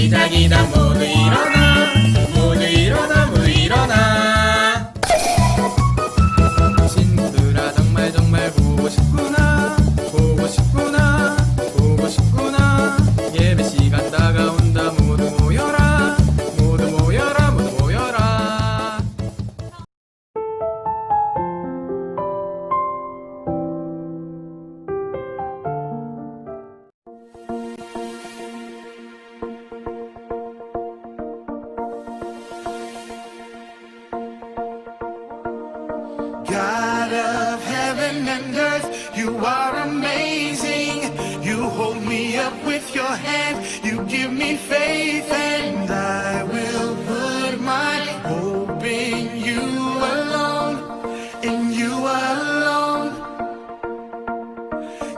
시작이다. 모두 일어나, 모두 일어나, 모두 일어나. 친구들아 정말 정말 보고 싶구나, 보고 싶구나, 보고 싶구나. 예배 시간 다가온다. 모두 모여라, 모두 모여라, 모두 모여라. God of heaven and earth, you are amazing. You hold me up with your hand, you give me faith, and I will put my hope in you alone, in you alone.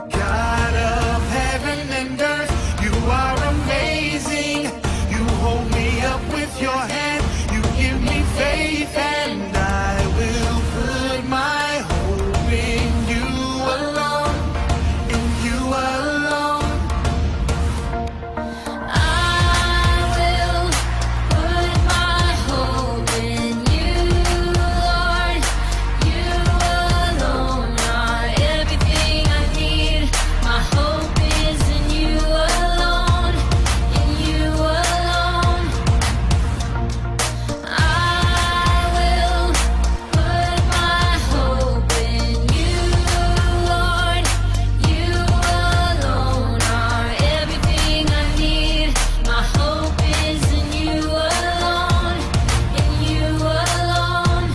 God of heaven and earth, you are amazing. You hold me up with your hand, you give me faith, and I will put my hope in you alone, in you alone. I will put my hope in you, Lord. You alone are everything I need. My hope is in you alone, in you alone. I will put my hope in you, Lord. You alone are everything I need. My hope is in you alone, in you alone.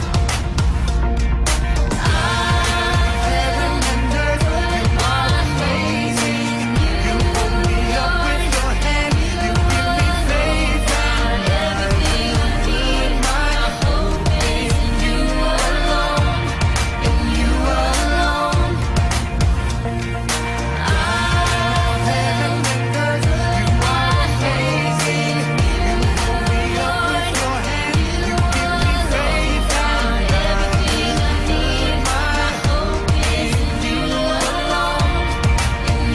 Heaven and earth, you are amazing. You hold me up with your hand, you give me faith, and I will put my hope in you alone, in you alone. Heaven and earth, you are amazing. You hold me up with your hand, you give me faith, and I will put my hope in you alone, in you alone.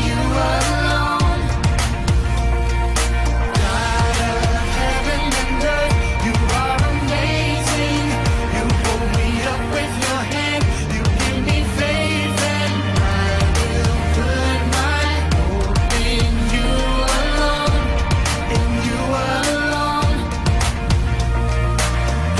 God of heaven and earth, you are amazing. You hold me up with your hand, you give me faith, and I will put my hope in you alone, in you alone.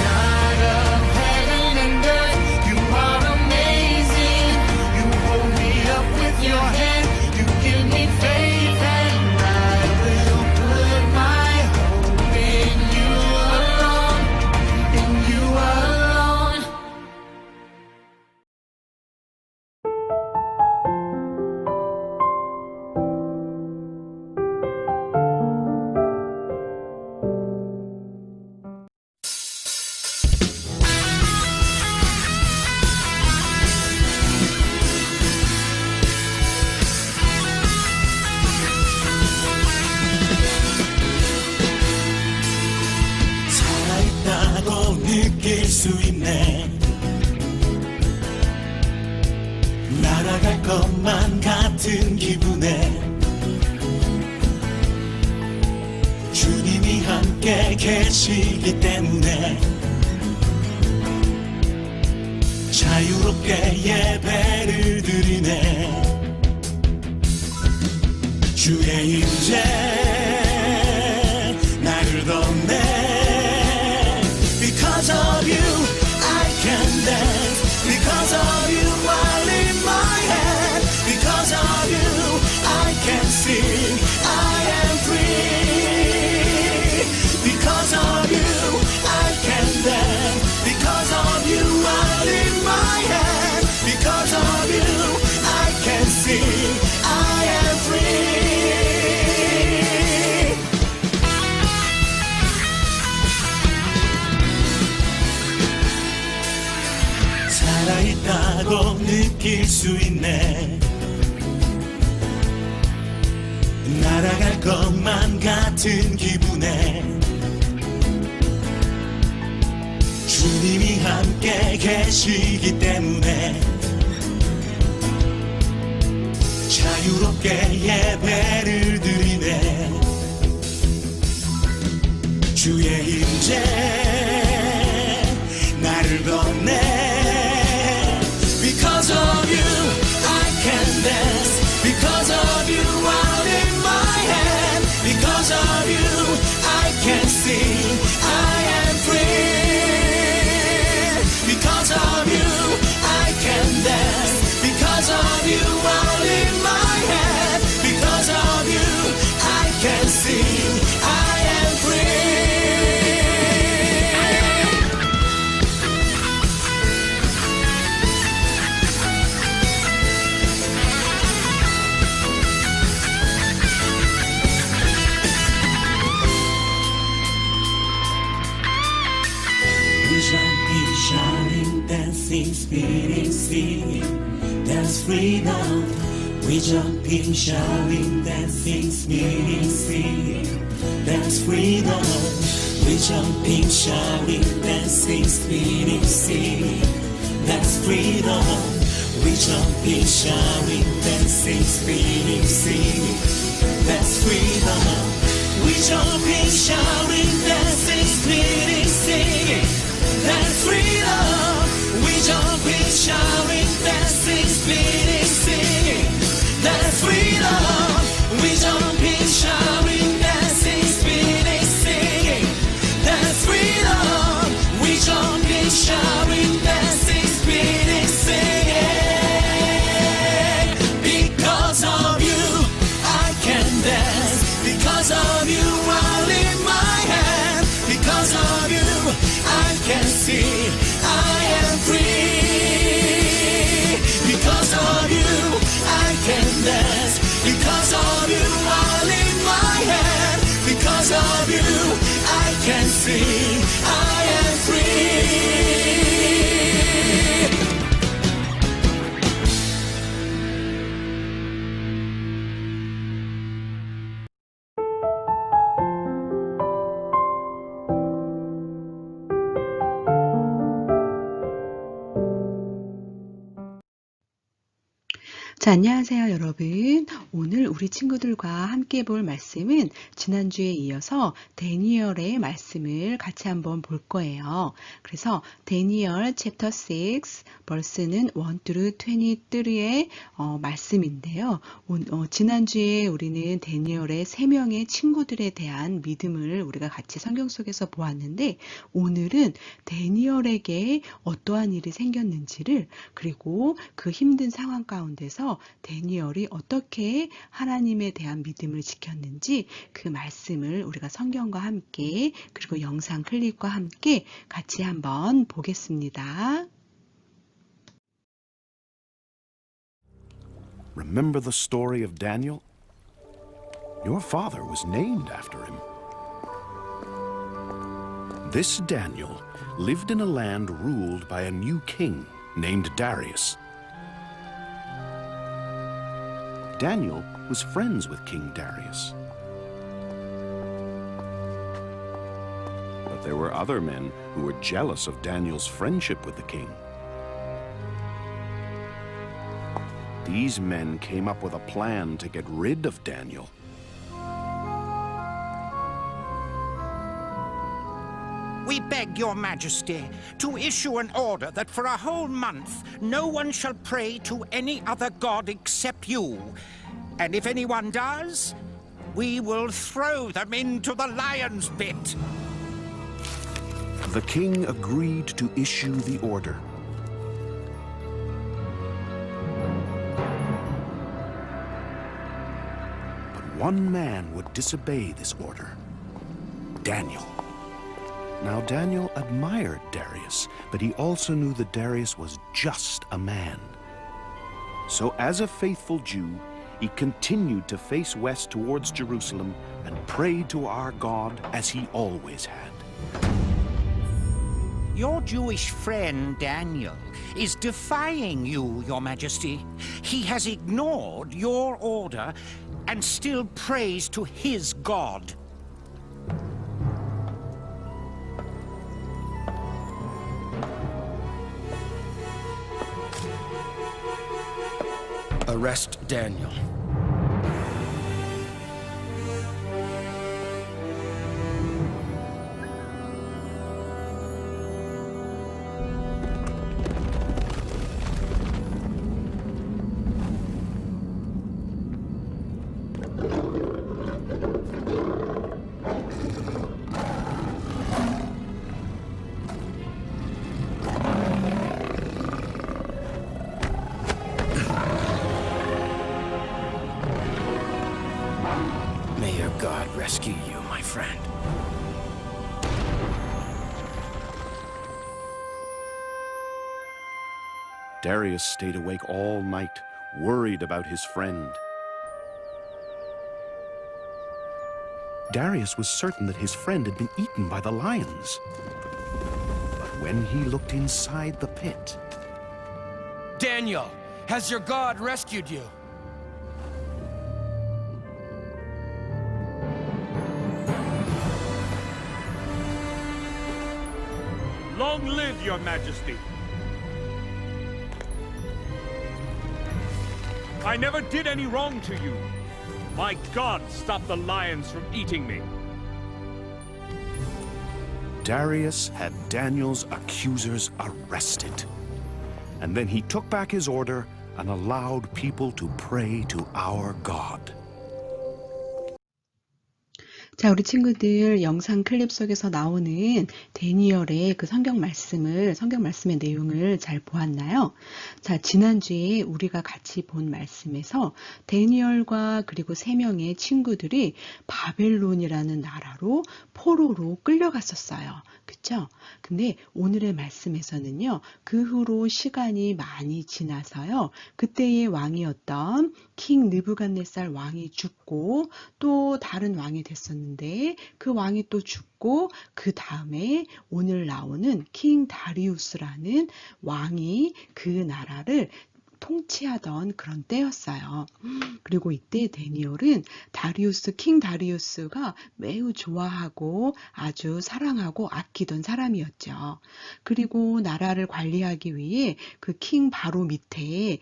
God of heaven and earth, you are amazing. You hold me up with your hand, you give me faith, and I will put my hope in you alone, in you alone. 살아있다고 느낄 수 있네. 날아갈 것만 같은 기분에 주님이 함께 계시기 때문에 자유롭게 예배를 드리네. 주의 임재 나를 덮네. Because of you I can dance. Because of you I lift my hand. Because of you I can sing. I am free. Because of you I can dance. Because of you I lift my hand. Because of you I can sing. I am free. 살아있다고 느낄 수 있네. 날아갈 것만 같은 기분에 주님이 함께 계시기 때문에 자유롭게 예배를 드리네. sing, I am free. Because of you, I can dance. Because of you, I'll lift my head. Because of you, I can sing, I am free. We jumping, shouting, dancing, spinning, singing. There's freedom. We jumping, shouting, dancing, spinning, singing. There's freedom. We jumping, shouting, dancing, spinning, singing. There's freedom. We jumping, shouting, dancing, spinning, singing. That's freedom. We jumping, shouting, dancing, spinning, singing. That's freedom. We jumping, shouting, dancing, spinning, singing. That's freedom. We jumping, shouting, dancing, spinning, singing. That's freedom. We jumping, shouting, dancing, spinning, singing. Because of you, I can dance. Because of you, I lift my hand. Because of you, I can see I am free. Because of you, I can dance. Because of you, I lift my hand. Because of you, I can see I am free. 자, 안녕하세요, 여러분. 오늘 우리 친구들과 함께 볼 말씀은 지난주에 이어서 데니엘의 말씀을 같이 한번 볼 거예요. 그래서 데니엘 챕터 6 벌스는 1 through 23의 말씀인데요. 지난주에 우리는 데니엘의 3명의 친구들에 대한 믿음을 우리가 같이 성경 속에서 보았는데, 오늘은 데니엘에게 어떠한 일이 생겼는지를, 그리고 그 힘든 상황 가운데서 데니엘이 어떻게 하나님에 대한 믿음을 지켰는지 그 말씀을 우리가 성경과 함께, 그리고 영상 클립과 함께 같이 한번 보겠습니다. Remember the story of Daniel? Your father was named after him. This Daniel lived in a land ruled by a new king named Darius. Daniel was friends with King Darius. But there were other men who were jealous of Daniel's friendship with the king. These men came up with a plan to get rid of Daniel. We beg your majesty to issue an order that for a whole month no one shall pray to any other god except you. And if anyone does, we will throw them into the lion's pit. The king agreed to issue the order. But one man would disobey this order: Daniel. Now Daniel admired Darius, but he also knew that Darius was just a man. So as a faithful Jew, he continued to face west towards Jerusalem and prayed to our God as he always had. Your Jewish friend Daniel is defying you, your majesty. He has ignored your order and still prays to his God. Arrest Daniel. God rescue you, my friend. Darius stayed awake all night, worried about his friend. Darius was certain that his friend had been eaten by the lions. But when he looked inside the pit, Daniel, has your God rescued you? Long live your majesty! I never did any wrong to you. My God stopped the lions from eating me. Darius had Daniel's accusers arrested. And then he took back his order and allowed people to pray to our God. 자, 우리 친구들 영상 클립 속에서 나오는 데니엘의 그 성경 말씀의 내용을 잘 보았나요? 자, 지난주에 우리가 같이 본 말씀에서 데니엘과 그리고 3명의 친구들이 바벨론이라는 나라로 포로로 끌려갔었어요. 그쵸? 근데 오늘의 말씀에서는요, 그 후로 시간이 많이 지나서요, 그때의 왕이었던 킹 느부갓네살 왕이 죽고 또 다른 왕이 됐었는데 그 왕이 또 죽고 그 다음에 오늘 나오는 킹 다리우스라는 왕이 그 나라를 통치하던 그런 때였어요. 그리고 이때 데니엘은 킹 다리우스가 매우 좋아하고 아주 사랑하고 아끼던 사람이었죠. 그리고 나라를 관리하기 위해 그 킹 바로 밑에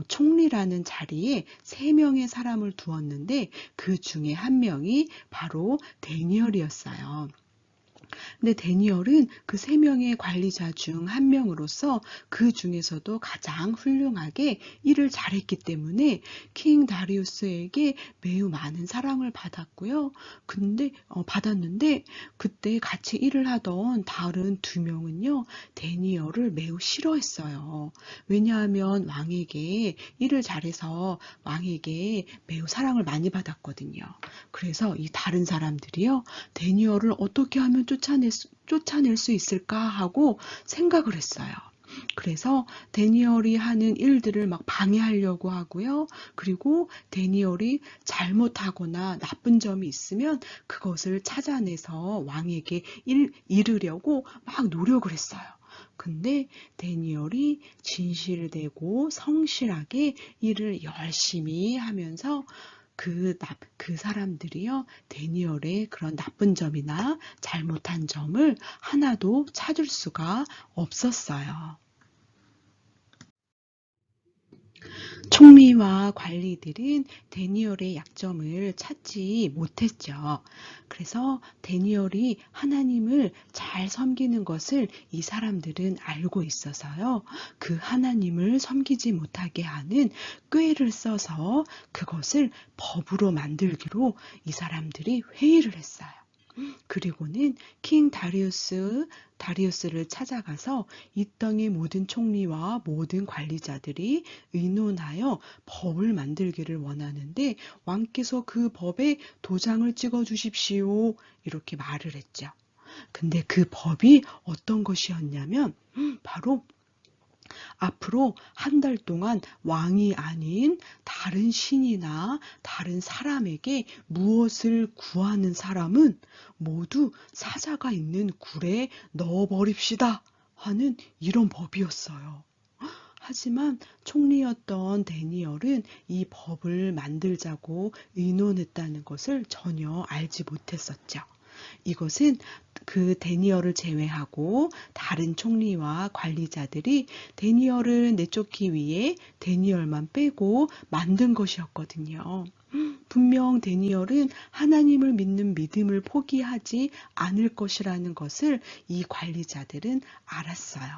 총리라는 자리에 3명의 사람을 두었는데 그 중에 한 명이 바로 데니엘이었어요. 근데 데니엘은 그 3명의 관리자 중 한 명으로서 그 중에서도 가장 훌륭하게 일을 잘했기 때문에 킹 다리우스에게 매우 많은 사랑을 받았고요. 받았는데 그때 같이 일을 하던 다른 2명은요, 데니엘을 매우 싫어했어요. 왜냐하면 왕에게 일을 잘해서 왕에게 매우 사랑을 많이 받았거든요. 그래서 이 다른 사람들이요, 데니엘을 어떻게 하면 쫓아낼 수 있을까 하고 생각을 했어요. 그래서 데니엘이 하는 일들을 막 방해하려고 하고요. 그리고 데니엘이 잘못하거나 나쁜 점이 있으면 그것을 찾아내서 왕에게 이르려고 막 노력을 했어요. 근데 데니엘이 진실되고 성실하게 일을 열심히 하면서 그 사람들이요, 데니엘의 그런 나쁜 점이나 잘못한 점을 하나도 찾을 수가 없었어요. 총리와 관리들은 데니엘의 약점을 찾지 못했죠. 그래서 데니엘이 하나님을 잘 섬기는 것을 이 사람들은 알고 있어서요, 그 하나님을 섬기지 못하게 하는 꾀를 써서 그것을 법으로 만들기로 이 사람들이 회의를 했어요. 그리고는 킹 다리우스를 찾아가서 이 땅의 모든 총리와 모든 관리자들이 의논하여 법을 만들기를 원하는데 왕께서 그 법에 도장을 찍어 주십시오, 이렇게 말을 했죠. 근데 그 법이 어떤 것이었냐면 바로 앞으로 한 달 동안 왕이 아닌 다른 신이나 다른 사람에게 무엇을 구하는 사람은 모두 사자가 있는 굴에 넣어버립시다 하는 이런 법이었어요. 하지만 총리였던 데니엘은 이 법을 만들자고 의논했다는 것을 전혀 알지 못했었죠. 이것은 그 데니엘을 제외하고 다른 총리와 관리자들이 데니엘을 내쫓기 위해 데니엘만 빼고 만든 것이었거든요. 분명 데니엘은 하나님을 믿는 믿음을 포기하지 않을 것이라는 것을 이 관리자들은 알았어요.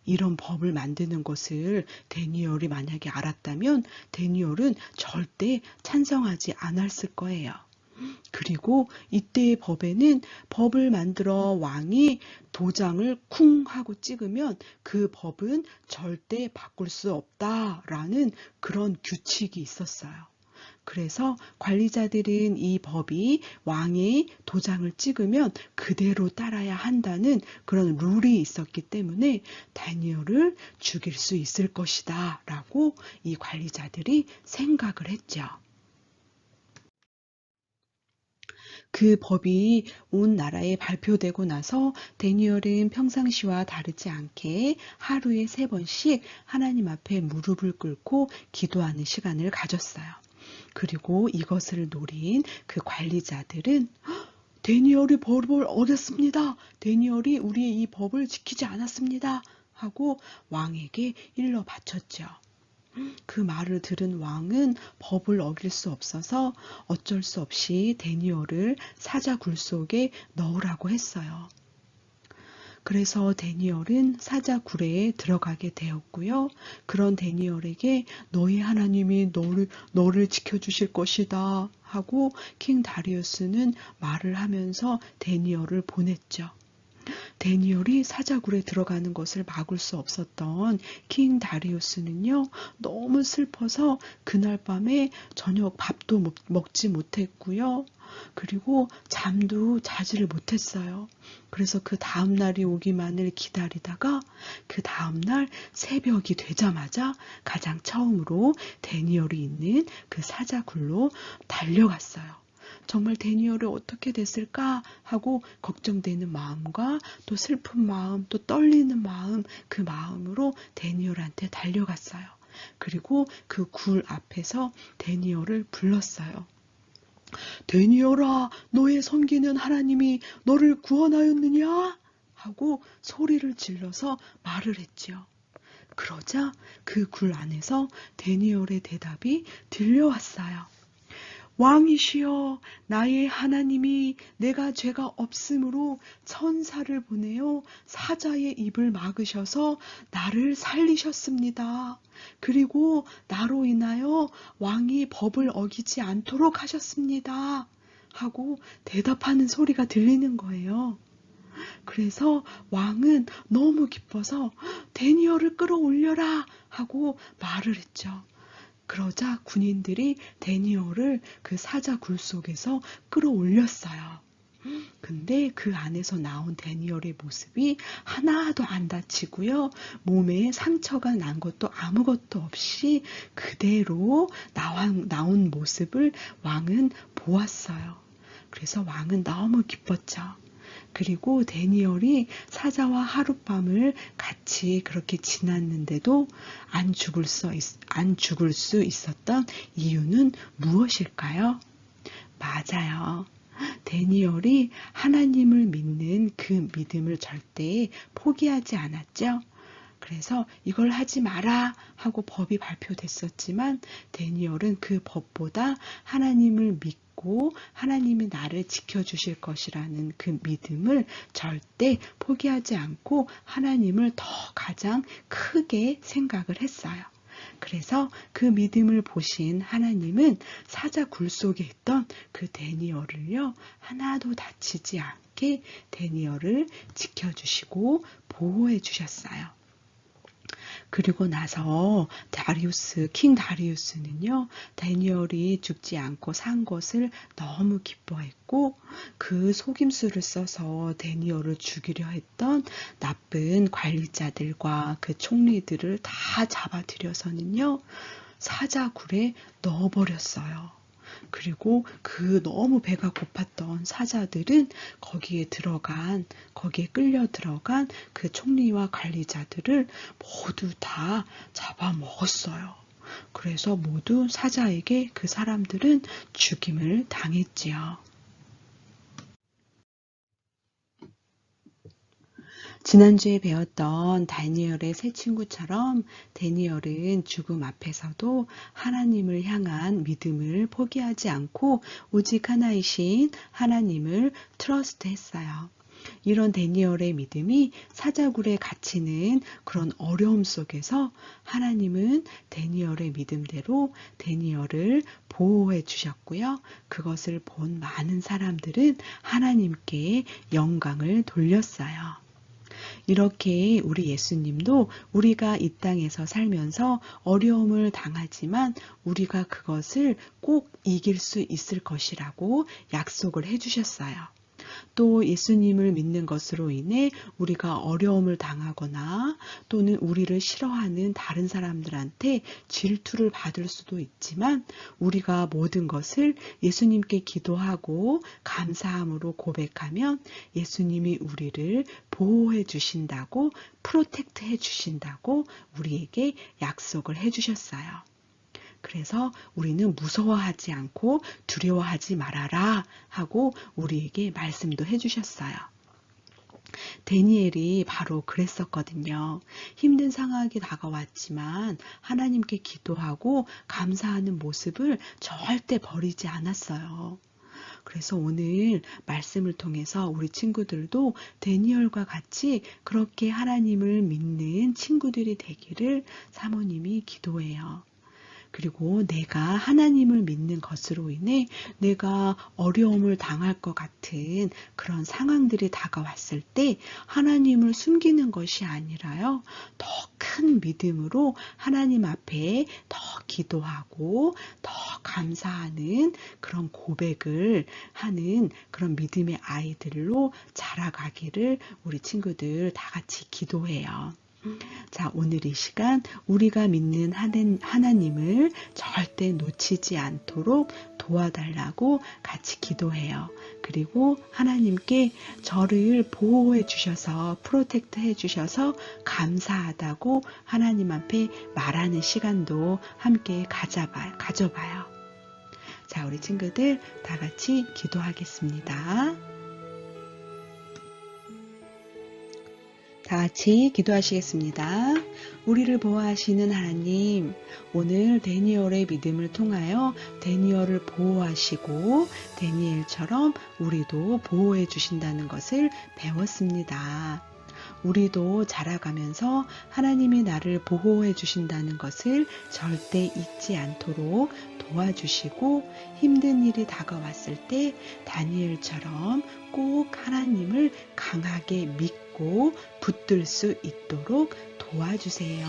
이런 법을 만드는 것을 데니엘이 만약에 알았다면 데니엘은 절대 찬성하지 않았을 거예요. 그리고 이때의 법에는 법을 만들어 왕이 도장을 쿵 하고 찍으면 그 법은 절대 바꿀 수 없다라는 그런 규칙이 있었어요. 그래서 관리자들은 이 법이 왕의 도장을 찍으면 그대로 따라야 한다는 그런 룰이 있었기 때문에 다니엘을 죽일 수 있을 것이다 라고 이 관리자들이 생각을 했죠. 그 법이 온 나라에 발표되고 나서 다니엘은 평상시와 다르지 않게 하루에 3번씩 하나님 앞에 무릎을 꿇고 기도하는 시간을 가졌어요. 그리고 이것을 노린 그 관리자들은 다니엘이 법을 어겼습니다. 다니엘이 우리의 이 법을 지키지 않았습니다. 하고 왕에게 일러 바쳤죠. 그 말을 들은 왕은 법을 어길 수 없어서 어쩔 수 없이 다니엘을 사자 굴 속에 넣으라고 했어요. 그래서 다니엘은 사자 굴에 들어가게 되었고요. 그런 다니엘에게 너희 하나님이 너를 지켜주실 것이다 하고 킹 다리우스는 말을 하면서 다니엘을 보냈죠. 다니엘이 사자굴에 들어가는 것을 막을 수 없었던 킹 다리우스는요, 너무 슬퍼서 그날 밤에 저녁 밥도 먹지 못했고요. 그리고 잠도 자지를 못했어요. 그래서 그 다음 날이 오기만을 기다리다가 그 다음 날 새벽이 되자마자 가장 처음으로 다니엘이 있는 그 사자굴로 달려갔어요. 정말 다니엘이 어떻게 됐을까 하고 걱정되는 마음과 또 슬픈 마음, 또 떨리는 마음, 그 마음으로 다니엘한테 달려갔어요. 그리고 그 굴 앞에서 다니엘을 불렀어요. 다니엘아, 너의 섬기는 하나님이 너를 구원하였느냐? 하고 소리를 질러서 말을 했죠. 그러자 그 굴 안에서 다니엘의 대답이 들려왔어요. 왕이시여, 나의 하나님이 내가 죄가 없으므로 천사를 보내어 사자의 입을 막으셔서 나를 살리셨습니다. 그리고 나로 인하여 왕이 법을 어기지 않도록 하셨습니다. 하고 대답하는 소리가 들리는 거예요. 그래서 왕은 너무 기뻐서 다니엘을 끌어올려라 하고 말을 했죠. 그러자 군인들이 다니엘을 그 사자 굴 속에서 끌어올렸어요. 근데 그 안에서 나온 다니엘의 모습이 하나도 안 다치고요. 몸에 상처가 난 것도 아무것도 없이 그대로 나온 모습을 왕은 보았어요. 그래서 왕은 너무 기뻤죠. 그리고 다니엘이 사자와 하룻밤을 같이 그렇게 지났는데도 안 죽을 수 있었던 이유는 무엇일까요? 맞아요. 다니엘이 하나님을 믿는 그 믿음을 절대 포기하지 않았죠. 그래서 이걸 하지 마라 하고 법이 발표됐었지만 다니엘은 그 법보다 하나님을 믿고 하나님이 나를 지켜주실 것이라는 그 믿음을 절대 포기하지 않고 하나님을 더 가장 크게 생각을 했어요. 그래서 그 믿음을 보신 하나님은 사자 굴 속에 있던 그 다니엘을요, 하나도 다치지 않게 다니엘을 지켜주시고 보호해 주셨어요. 그리고 나서 킹 다리우스는요, 다니엘이 죽지 않고 산 것을 너무 기뻐했고, 그 속임수를 써서 다니엘을 죽이려 했던 나쁜 관리자들과 그 총리들을 다 잡아들여서는요, 사자굴에 넣어버렸어요. 그리고 그 너무 배가 고팠던 사자들은 거기에 끌려 들어간 그 총리와 관리자들을 모두 다 잡아먹었어요. 그래서 모두 사자에게 그 사람들은 죽임을 당했지요. 지난주에 배웠던 다니엘의 새 친구처럼 다니엘은 죽음 앞에서도 하나님을 향한 믿음을 포기하지 않고 오직 하나이신 하나님을 트러스트했어요. 이런 다니엘의 믿음이 사자굴에 갇히는 그런 어려움 속에서 하나님은 다니엘의 믿음대로 다니엘을 보호해 주셨고요. 그것을 본 많은 사람들은 하나님께 영광을 돌렸어요. 이렇게 우리 예수님도 우리가 이 땅에서 살면서 어려움을 당하지만 우리가 그것을 꼭 이길 수 있을 것이라고 약속을 해주셨어요. 또 예수님을 믿는 것으로 인해 우리가 어려움을 당하거나 또는 우리를 싫어하는 다른 사람들한테 질투를 받을 수도 있지만 우리가 모든 것을 예수님께 기도하고 감사함으로 고백하면 예수님이 우리를 보호해 주신다고, 프로텍트 해 주신다고 우리에게 약속을 해 주셨어요. 그래서 우리는 무서워하지 않고 두려워하지 말아라 하고 우리에게 말씀도 해주셨어요. 다니엘이 바로 그랬었거든요. 힘든 상황이 다가왔지만 하나님께 기도하고 감사하는 모습을 절대 버리지 않았어요. 그래서 오늘 말씀을 통해서 우리 친구들도 다니엘과 같이 그렇게 하나님을 믿는 친구들이 되기를 사모님이 기도해요. 그리고 내가 하나님을 믿는 것으로 인해 내가 어려움을 당할 것 같은 그런 상황들이 다가왔을 때 하나님을 숨기는 것이 아니라요, 더 큰 믿음으로 하나님 앞에 더 기도하고 더 감사하는 그런 고백을 하는 그런 믿음의 아이들로 자라가기를 우리 친구들 다 같이 기도해요. 자, 오늘 이 시간 우리가 믿는 하나님을 절대 놓치지 않도록 도와달라고 같이 기도해요. 그리고 하나님께 저를 보호해 주셔서, 프로텍트 해 주셔서 감사하다고 하나님 앞에 말하는 시간도 함께 가져봐요. 자, 우리 친구들 다 같이 기도하겠습니다. 다 같이 기도하시겠습니다. 우리를 보호하시는 하나님, 오늘 다니엘의 믿음을 통하여 다니엘을 보호하시고 다니엘처럼 우리도 보호해 주신다는 것을 배웠습니다. 우리도 자라가면서 하나님이 나를 보호해 주신다는 것을 절대 잊지 않도록 도와주시고 힘든 일이 다가왔을 때 다니엘처럼 꼭 하나님을 강하게 믿고 붙들 수 있도록 도와주세요.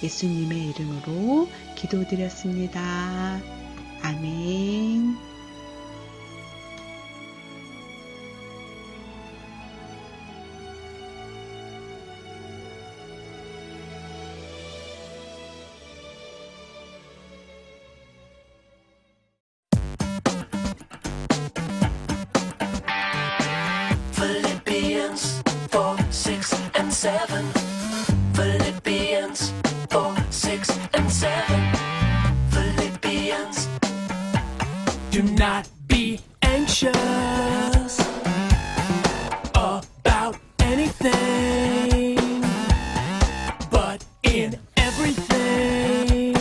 예수님의 이름으로 기도드렸습니다. 아멘. Philippians 4, 6, and 7. Philippians 4, 6, and 7. Philippians. Do not be anxious about anything, but in everything,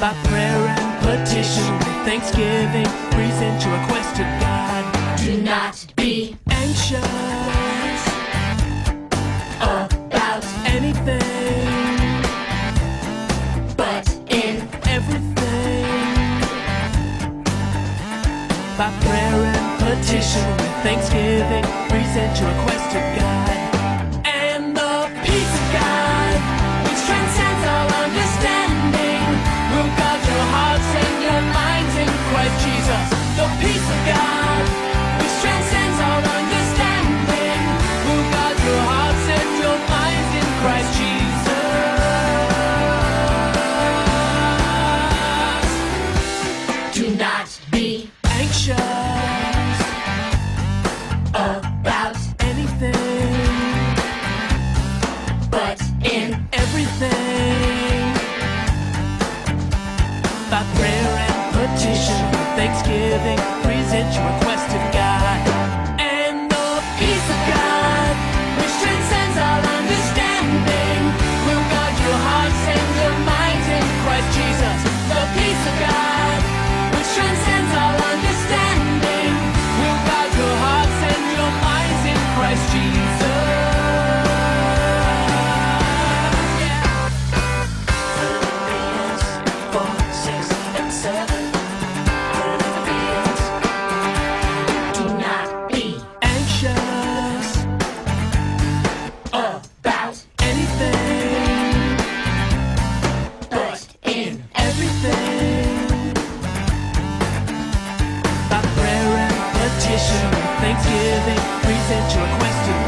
by prayer and petition, with thanksgiving, present your request to God. Do not be Anxious about anything, but in everything, by prayer and petition, with thanksgiving, present your request to God. And the peace of God, which transcends all understanding, will guard your hearts and your minds in Christ Jesus. The peace of God, which transcends all understanding, will guard your hearts and your minds in Christ Jesus. do not be Anxious about anything, but in everything, by prayer and petition, with thanksgiving, present your request to God. And the peace of God, which transcends all understanding, will guard your hearts and your minds in Christ Jesus. The peace of God, which transcends all understanding, will guard your hearts and your minds in Christ Jesus. Philippians 4, 6, and 7. Philippians living. Present your request to